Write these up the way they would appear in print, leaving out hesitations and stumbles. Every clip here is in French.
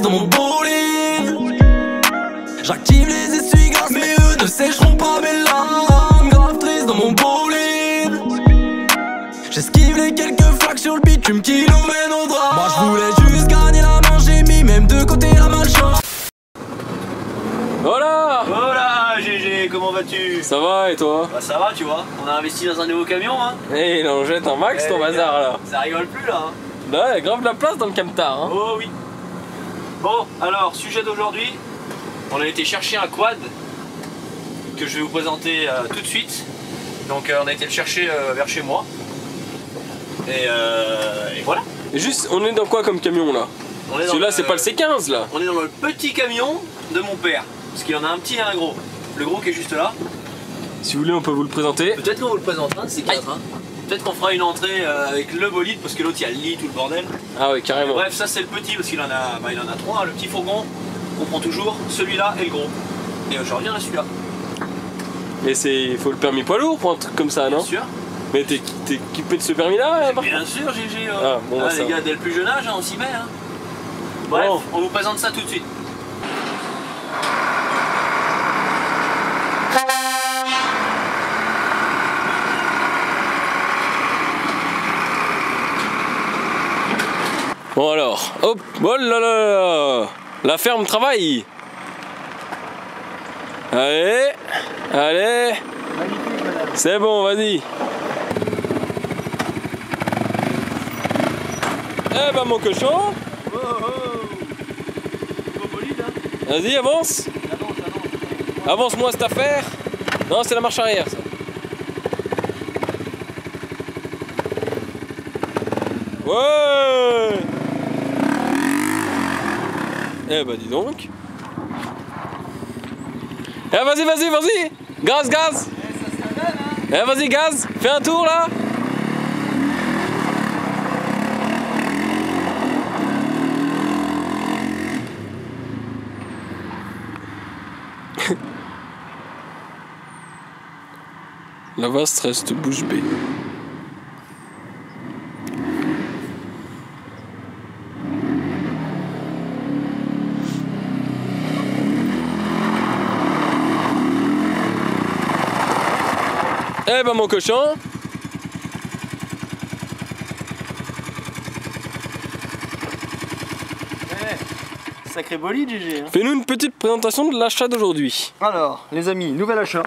dans mon bolide. J'active les essuie-glaces, mais eux ne sécheront pas mes larmes. Grave triste dans mon bolide. J'esquive les quelques flaques sur le bitume qui nous mènent au drame. Moi je voulais juste gagner la manche, j'ai mis même de côté la malchance. Voilà. Voilà GG, comment vas-tu? Ça va et toi? Bah ça va tu vois, on a investi dans un nouveau camion hein. Eh, il en jette un max ton bazar là. Ça rigole plus là hein. Bah ouais, grave de la place dans le camtar hein. Oh oui. Bon alors, sujet d'aujourd'hui, on a été chercher un quad que je vais vous présenter tout de suite. Donc on a été le chercher vers chez moi. Et voilà. Et juste, on est dans quoi comme camion là? Celui-là c'est pas le C15 là. On est dans le petit camion de mon père. Parce qu'il y en a un petit et un gros. Le gros qui est juste là. Si vous voulez on peut vous le présenter. Peut-être qu'on vous le présentera, c'est 4 hein. Peut-être qu'on fera une entrée avec le bolide parce que l'autre il y a le lit, tout le bordel. Ah ouais carrément. Bref, ça c'est le petit parce qu'il en a, il en a 3, le petit fourgon. On prend toujours celui-là et le gros. Et je reviens à celui-là. Mais il faut le permis poids lourd pour un truc comme ça non? Bien sûr. Mais t'es équipé de ce permis là? Bien sûr GG. Ah, bon, les gars, dès le plus jeune âge, hein, on s'y met. Hein. Bref, bon. On vous présente ça tout de suite. Bon alors, hop, oh là là, la ferme travaille. Allez, allez, c'est bon, vas-y. Eh ben mon cochon. Oh, oh. Vas-y, avance. Avance-moi cette affaire. Non, c'est la marche arrière ça. Ouais. Eh bah dis donc. Eh vas-y, vas-y, vas-y. Gaz, gaz. Eh vas-y, gaz. Fais un tour là. La vaste reste bouche bée. Eh ben mon cochon. Sacré bolide GG. Hein. Fais-nous une petite présentation de l'achat d'aujourd'hui. Alors, les amis, nouvel achat.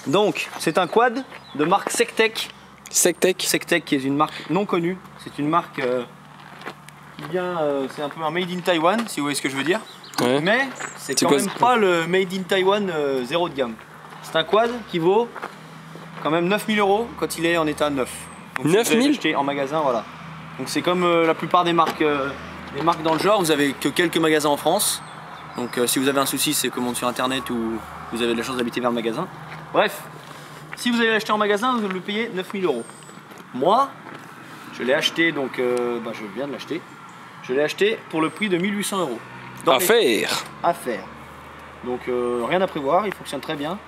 Donc, c'est un quad de marque Sectec. Sectec. Sectec qui est une marque non connue. C'est une marque qui vient, c'est un peu un made in Taiwan, si vous voyez ce que je veux dire. Ouais. Mais c'est quand même pas le made in Taiwan zéro de gamme. C'est un quad qui vaut quand même 9 000 € quand il est en état neuf. 9 000 acheté en magasin, voilà. Donc c'est comme la plupart des marques dans le genre, vous avez que quelques magasins en France. Donc si vous avez un souci, c'est commande sur internet ou vous avez de la chance d'habiter vers le magasin. Bref, si vous allez l'acheter en magasin, vous allez le payer 9 000 €. Moi, je l'ai acheté, donc je viens de l'acheter. Je l'ai acheté pour le prix de 1 800 €. À faire. À faire. Donc rien à prévoir, il fonctionne très bien.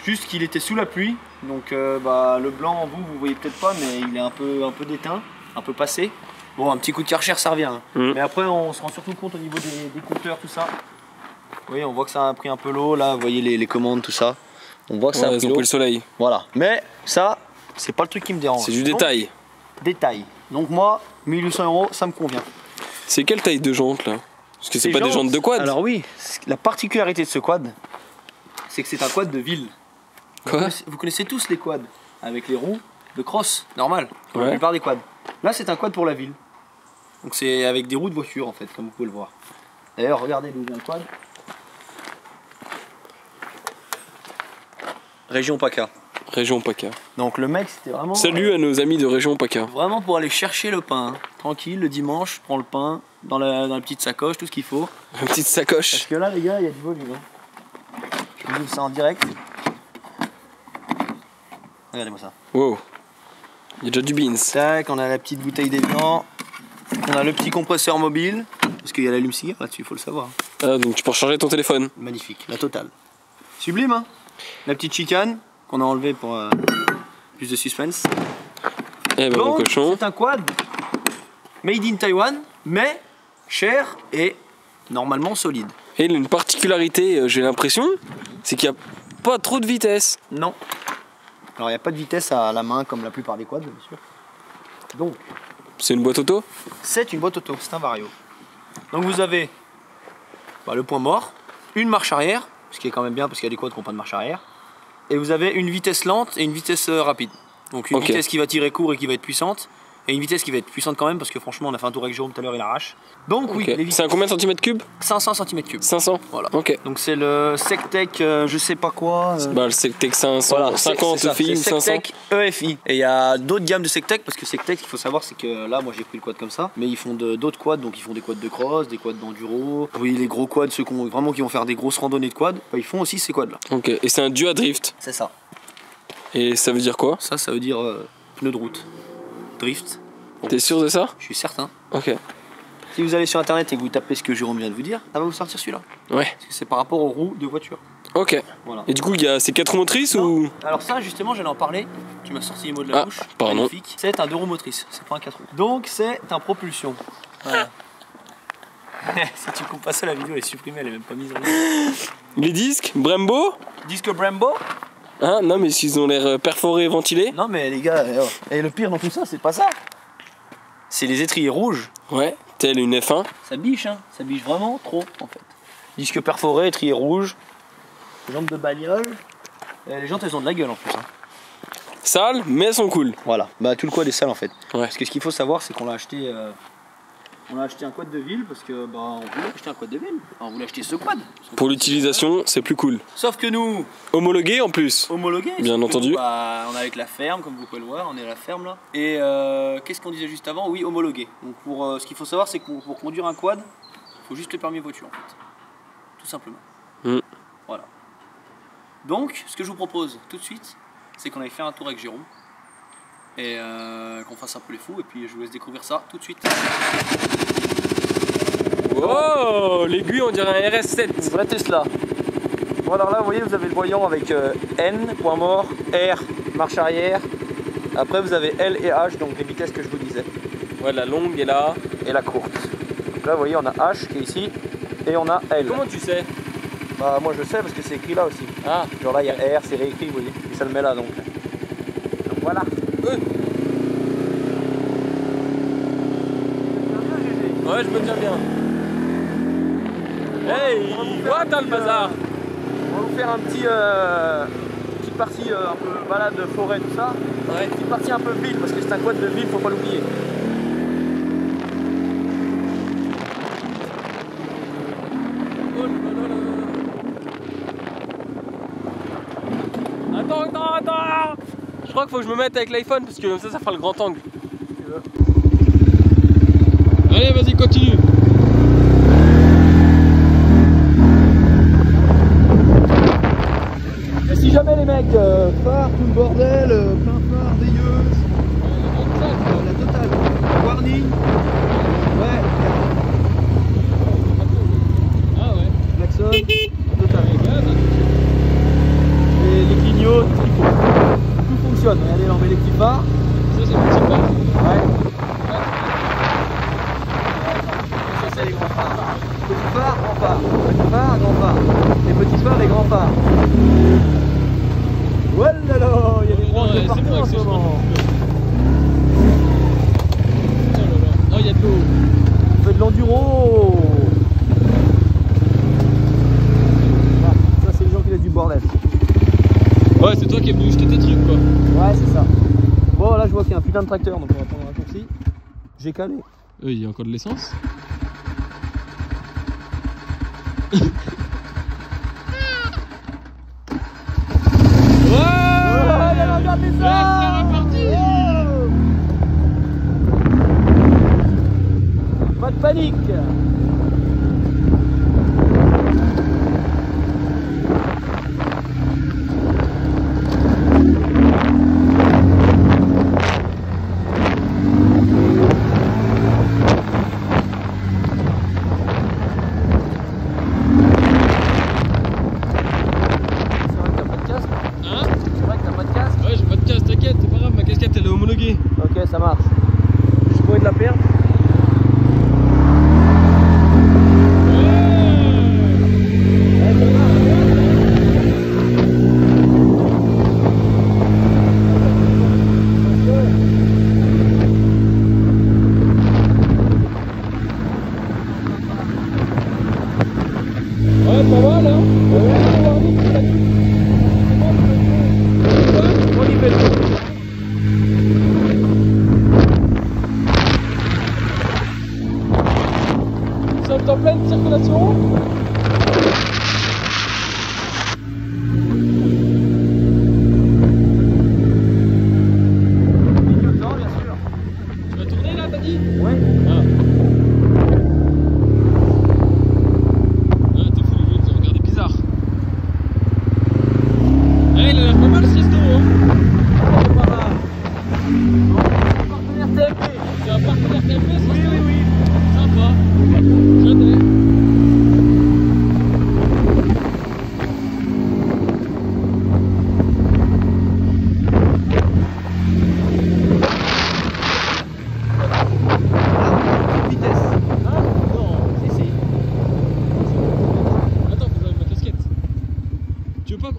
Juste qu'il était sous la pluie, donc le blanc, vous voyez peut-être pas, mais il est un peu déteint, un peu passé. Bon, un petit coup de Karcher, ça revient. Hein. Mais après, on se rend surtout compte au niveau des compteurs, tout ça. Vous voyez, on voit que ça a pris un peu l'eau, là, vous voyez les commandes, tout ça. On voit que ça a pris l'eau. le soleil. Voilà. Mais ça, c'est pas le truc qui me dérange. C'est du détail. Détail. Donc moi, 1 800 €, ça me convient. C'est quelle taille de jantes là? Parce que c'est pas des jantes de quad. Alors oui, la particularité de ce quad, c'est que c'est un quad de ville. Quoi? Vous connaissez tous les quads avec les roues de cross, normal, pour la Ouais. plupart des quads. Là, c'est un quad pour la ville. Donc c'est avec des roues de voiture en fait, comme vous pouvez le voir. D'ailleurs, regardez d'où vient le quad. Région PACA. Région PACA. Donc le mec, c'était vraiment... Salut à nos amis de Région PACA. Vraiment pour aller chercher le pain. Hein. Tranquille, le dimanche, je prends le pain dans la petite sacoche, tout ce qu'il faut. Une petite sacoche. Parce que là, les gars, il y a du volume. Hein. Je vous ouvre ça en direct. Regardez-moi ça. Wow. Il y a déjà du beans. Tac, on a la petite bouteille d'évian. On a le petit compresseur mobile. Parce qu'il y a l'allume-cigare là-dessus, il faut le savoir. Ah, donc tu peux recharger ton téléphone. Magnifique, la totale. Sublime, hein. La petite chicane qu'on a enlevée pour plus de suspense. Eh ben mon cochon. C'est un quad made in Taiwan, mais cher et normalement solide. Et il a une particularité, j'ai l'impression, c'est qu'il n'y a pas trop de vitesse. Non. Alors il n'y a pas de vitesse à la main comme la plupart des quads, bien sûr. Donc, C'est une boîte auto? c'est une boîte auto, c'est un Vario. Donc vous avez le point mort, une marche arrière, ce qui est quand même bien parce qu'il y a des quads qui n'ont pas de marche arrière. Et vous avez une vitesse lente et une vitesse rapide. Donc une vitesse qui va tirer court et qui va être puissante. Et une vitesse qui va être puissante quand même parce que franchement on a fait un tour avec Jérôme tout à l'heure, il arrache. Donc oui, les vitesses. C'est à combien de centimètres cubes? 500 cm3. 500. Voilà. Ok. Donc c'est le Sectec je sais pas quoi. Bah le Sectec 500, Voilà, 50 EFI ou 500. Sectec EFI. Et il y a d'autres gammes de Sectec parce que Sectec, il faut savoir, c'est que là, moi j'ai pris le quad comme ça, mais ils font d'autres quads, donc ils font des quads de cross, des quads d'enduro. Oui, les gros quads, ceux qui vont faire des grosses randonnées de quad, ils font aussi ces quads là. Ok. Et c'est un duo drift. C'est ça. Et ça veut dire quoi? Ça veut dire pneu de route. Drift. T'es sûr de ça? Je suis certain. Ok. Si vous allez sur internet et que vous tapez ce que Jérôme vient de vous dire, ça va vous sortir celui-là. Ouais. Parce que c'est par rapport aux roues de voiture. Ok. Voilà. Et du coup, c'est 4 roues motrices ou? Alors ça justement j'allais en parler, tu m'as sorti les mots de la bouche. Pardon. Magnifique. C'est un 2 roues motrices, c'est pas un 4 roues. Donc c'est un propulsion. Voilà. Si tu coupes pas ça, la vidéo elle est supprimée, elle est même pas mise en ligne. Les disques Brembo? Disque Brembo? Hein? Non mais s'ils ont l'air perforés et ventilés. Non mais les gars, et le pire dans tout ça c'est pas ça. C'est les étriers rouges. Ouais, tel une F1. Ça biche hein, ça biche vraiment trop en fait. Disque perforé, étrier rouge, jambes de bagnole. Les jantes elles ont de la gueule en plus hein. Sales, mais elles sont cool. Voilà, bah tout le quad est sale en fait. Ouais. Parce que ce qu'il faut savoir c'est qu'on l'a acheté on a acheté un quad de ville parce que on voulait acheter un quad de ville. Enfin, on voulait acheter ce quad. Pour l'utilisation, c'est plus cool. Sauf que nous, Homologué en plus. homologué. Bien sauf que entendu. nous, on est avec la ferme, comme vous pouvez le voir, on est à la ferme là. Et qu'est-ce qu'on disait juste avant? Oui, homologué. Donc pour ce qu'il faut savoir, c'est que pour conduire un quad, il faut juste le permis voiture en fait. Tout simplement. Voilà. Donc, ce que je vous propose tout de suite, c'est qu'on aille faire un tour avec Jérôme. Et qu'on fasse un peu les fous. Et puis je vous laisse découvrir ça tout de suite. Oh, l'aiguille on dirait un RS7. Une vraie Tesla. Bon alors là vous voyez vous avez le voyant avec N, point mort, R, marche arrière. Après vous avez L et H, donc les vitesses que je vous disais. Ouais, la longue est là. Et la courte. Donc là vous voyez on a H qui est ici et on a L. Comment tu sais? Bah moi je sais parce que c'est écrit là aussi. Ah. Genre là il y a R, c'est réécrit vous voyez. Et ça le met là donc. Donc voilà. Ouais, je me tiens bien. Hey, quoi t'as le bazar? On va vous faire un petit petite partie un peu balade forêt tout ça. Ouais. Une petite partie un peu ville parce que c'est un quad de ville, faut pas l'oublier. Attends. Je crois qu'il faut que je me mette avec l'iPhone parce que comme ça fera le grand angle. Allez, vas-y, continue. Et si jamais les mecs phare, tout le bordel, plein phare, veilleuse, la totale, warning, ouais, Ah ouais. klaxon, totale. Et les clignots, tout ce qu'il faut. Tout fonctionne, regardez là on met les petits phares. Ça c'est le petit pas. Ouais. Ça c'est les grands phares. Petit phare, grand phare. Petit phare, grand phare. Les petits phares, les grands phares. Voilà là, il y a des branches de partout en ce moment. Oh, il y a de l'eau. On fait de l'enduro. Ah, ça c'est les gens qui laissent du bordel. Ouais, c'est toi qui es venu jeter tes trucs quoi. Ouais, c'est ça. Bon, là je vois qu'il y a un putain de tracteur, donc on va prendre un raccourci. J'ai calé. Il y a encore de l'essence. Regardez ça! Pas de panique! Ok, ça marche. Je pourrais de la perdre. En pleine circulation. Tu vas tourner là, t'as dit? Ouais. Ah. Ah, t'es fou, les autres, ils ont regardé bizarre. Eh, il a l'air pas mal ce resto, hein. C'est pas mal. Partenaire TMP. C'est un partenaire TMP, ce resto? Oui, oui, oui. Sympa.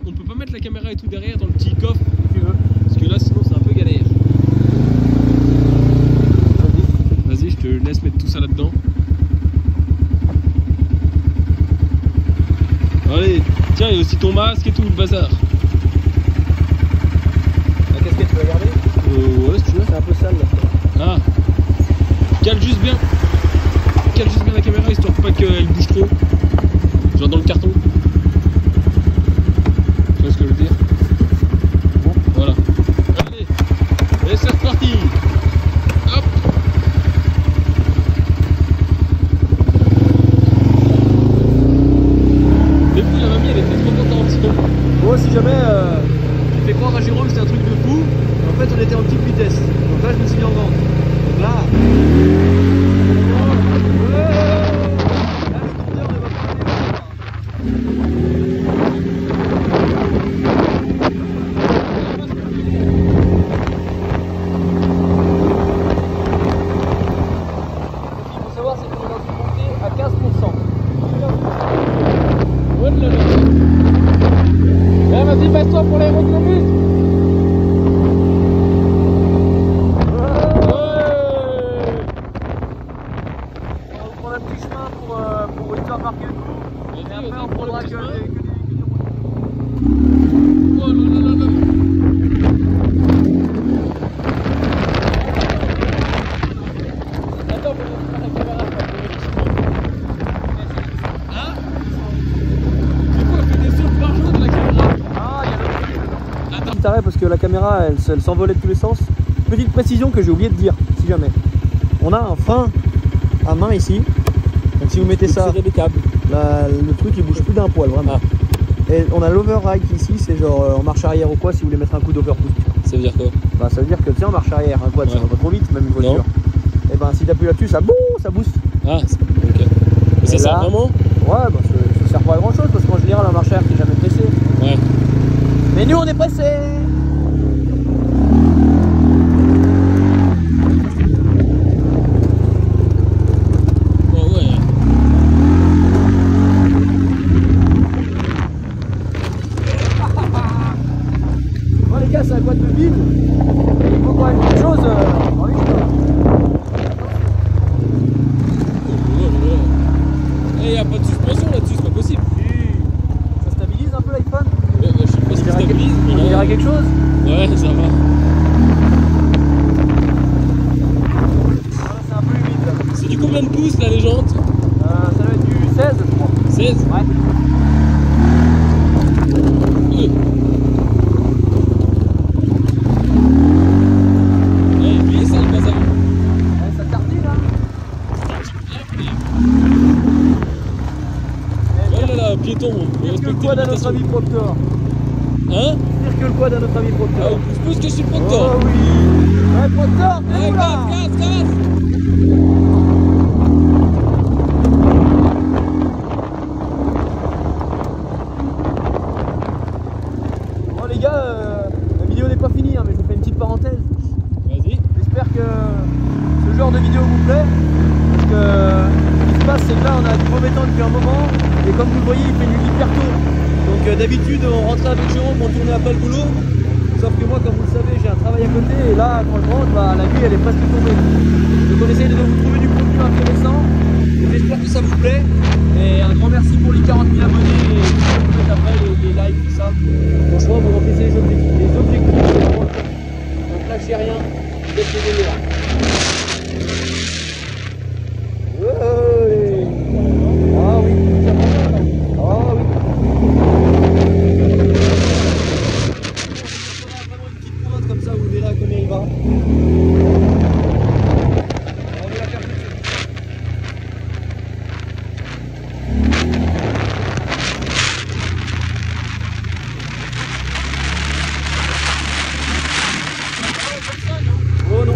On peut pas mettre la caméra et tout derrière dans le petit coffre si tu veux, parce que là sinon c'est un peu galère. Vas-y, je te laisse mettre tout ça là-dedans. Allez, tiens, il y a aussi ton masque et tout, le bazar. La casquette, tu vas garder? Ouais, si tu veux. C'est un peu sale là. Ah, cale juste bien. Cale juste bien la caméra histoire pas qu'elle bouge trop. Genre dans le carton. Tu vois ce que je veux dire? Bon. Voilà. Allez, et c'est reparti. Hop. Depuis la mamie elle était trop contente. Bon, si jamais tu fais croire à Jérôme que c'est un truc de fou, en fait on était en petite vitesse. Donc là je me suis mis en vente. Donc là. Vas-y, passe-toi pour l'aérodynamisme. On va prendre un petit chemin pour une heure marquer le coup. Et après on prendra que des Oh là là là là. Attends, faut que la caméra. Hein? Du coup, elle fait des sauts par jour de la caméra. Ah, il y a l'autre truc. Attends. Petit arrêt parce que la caméra elle s'envolait de tous les sens. Petite précision que j'ai oublié de dire, si jamais. On a un frein à main ici. Donc si vous mettez ça, des câbles. Le truc il bouge plus d'un poil vraiment. Ah. Et on a l'override ici, c'est genre en marche arrière ou quoi si vous voulez mettre un coup d'overboost. Ça veut dire quoi? Bah ça veut dire que tiens en marche arrière, un quad ça va pas trop vite, même une voiture. Et ben si t'appuies là-dessus, ça boost. Ah, ok. Mais ça sert vraiment? Ouais, bah ça sert pas à grand chose parce qu'en général la marche arrière t'es jamais pressé. Ouais. Mais nous on est pressé. C'est un quad de ville, il faut quand même quelque chose en ligne. Et il n'y a pas de suspension là-dessus, c'est pas possible. Ça stabilise un peu l'iPhone? Je sais pas si ça stabilise. On dirait quelque chose? Ouais, ça va. Voilà, c'est un peu humide là. C'est du combien de pouces là les jantes? Ça doit être du 16 je crois. 16? Ouais. Ça tartine hein. Oh là là, piéton. Pire que le quad à notre ami Proctor. Hein? Pire que le quad à notre ami Proctor. Je pense que je suis le Proctor. Oh oui. Ouais Proctor, t'es où là? Gaz. Bon les gars, la vidéo n'est pas finie hein, mais je vous fais une petite parenthèse. Vas-y. J'espère que ce genre de vidéo vous plaît. Parce que ce qui se passe c'est que là on a du mauvais temps depuis un moment. Et comme vous le voyez il fait nuit hyper tôt. Donc d'habitude on rentrait avec Jérôme, on tournait à pas le boulot. Sauf que moi comme vous le savez j'ai un travail à côté. Et là quand je rentre, bah, la nuit elle est presque tombée. Donc on essaye de vous trouver du contenu intéressant. J'espère que ça vous plaît. Et un grand merci pour les 40 000 abonnés. appareil, tout ça. Franchement, vous remplissez les objectifs. Les objectifs, c'est vraiment le top. Donc lâchez rien, vous êtes les meilleurs. Ouais. Ah oui, ça va bien là. Ah oui. On a vraiment une petite pointe comme ça, vous verrez combien il va. On va la faire tout de suite. Oh non.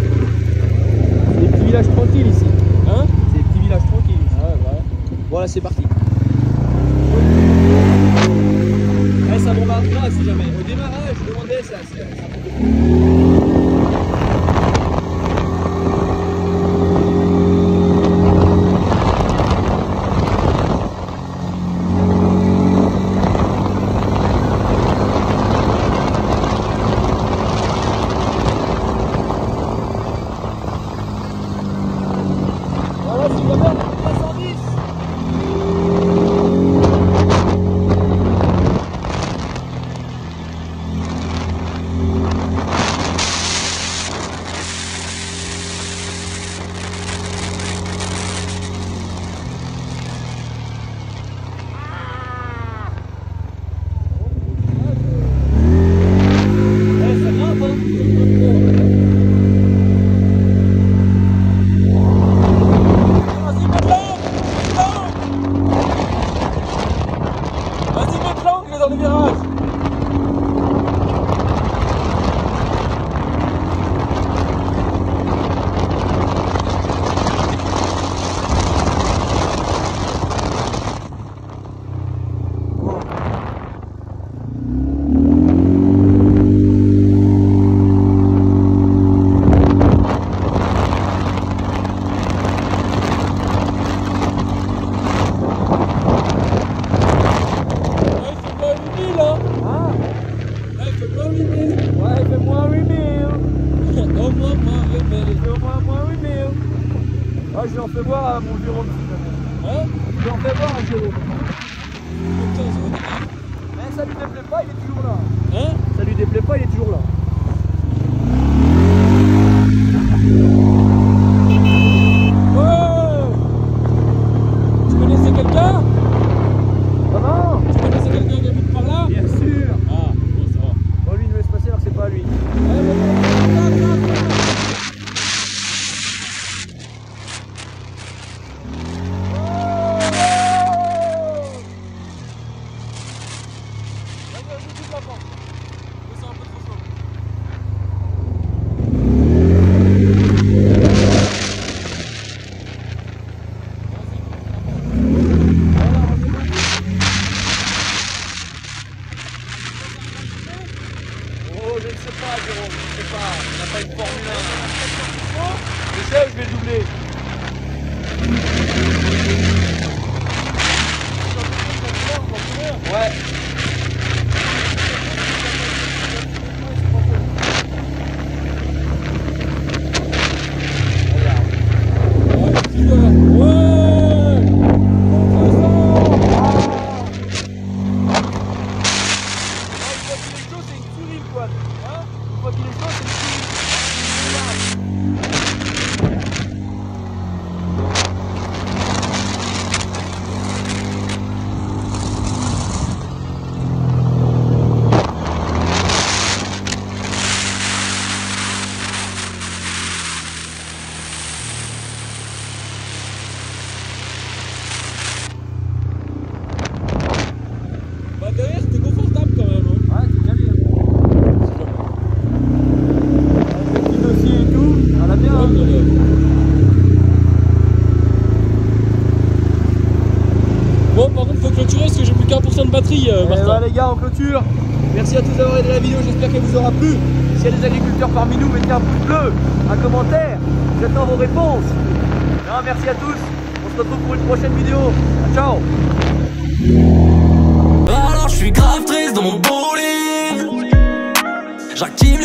C'est des petits villages tranquilles ici. Hein? C'est des petits villages tranquilles ici. Ouais, ouais. Voilà, c'est parti. Ouais, ça bombarde pas si jamais. Au démarrage, je demandais ça. Voilà, si jamais on a 310. Ça grimpe, hein. Vas-y, mets l'angle, il est dans le virage. Ouais, fais-moi 8000. Au moins 8000. Ah, je lui en fais voir à mon Jérôme. Hein? Je lui en fais voir à Jérôme. Mais ça lui déplaît pas, il est toujours là. Hein? Ça lui déplaît pas, il est toujours là. Oh! Tu connaissais quelqu'un? Comment? Tu connaissais quelqu'un qui habite par là? Bien sûr. Ah, bon, ça va. Bon, lui, il nous laisse passer alors que c'est pas à lui. Oh, je ne sais pas, Jérôme, je ne sais pas. On n'a pas une Formule 1. Je sais où je vais doubler. Ouais. Derrière, c'était confortable quand même. Hein. Ouais, c'est bien bien. Avec le petit dossier et tout, ça va bien. Ouais, hein. Bon, par contre, faut clôturer parce que j'ai plus qu'1% de batterie. Voilà, les gars, on clôture. Merci à tous d'avoir aidé la vidéo. J'espère qu'elle vous aura plu. S'il y a des agriculteurs parmi nous, mettez un pouce bleu, un commentaire. J'attends vos réponses. Non, merci à tous. On se retrouve pour une prochaine vidéo. Ciao. Alors je suis grave triste dans mon bowling. J'active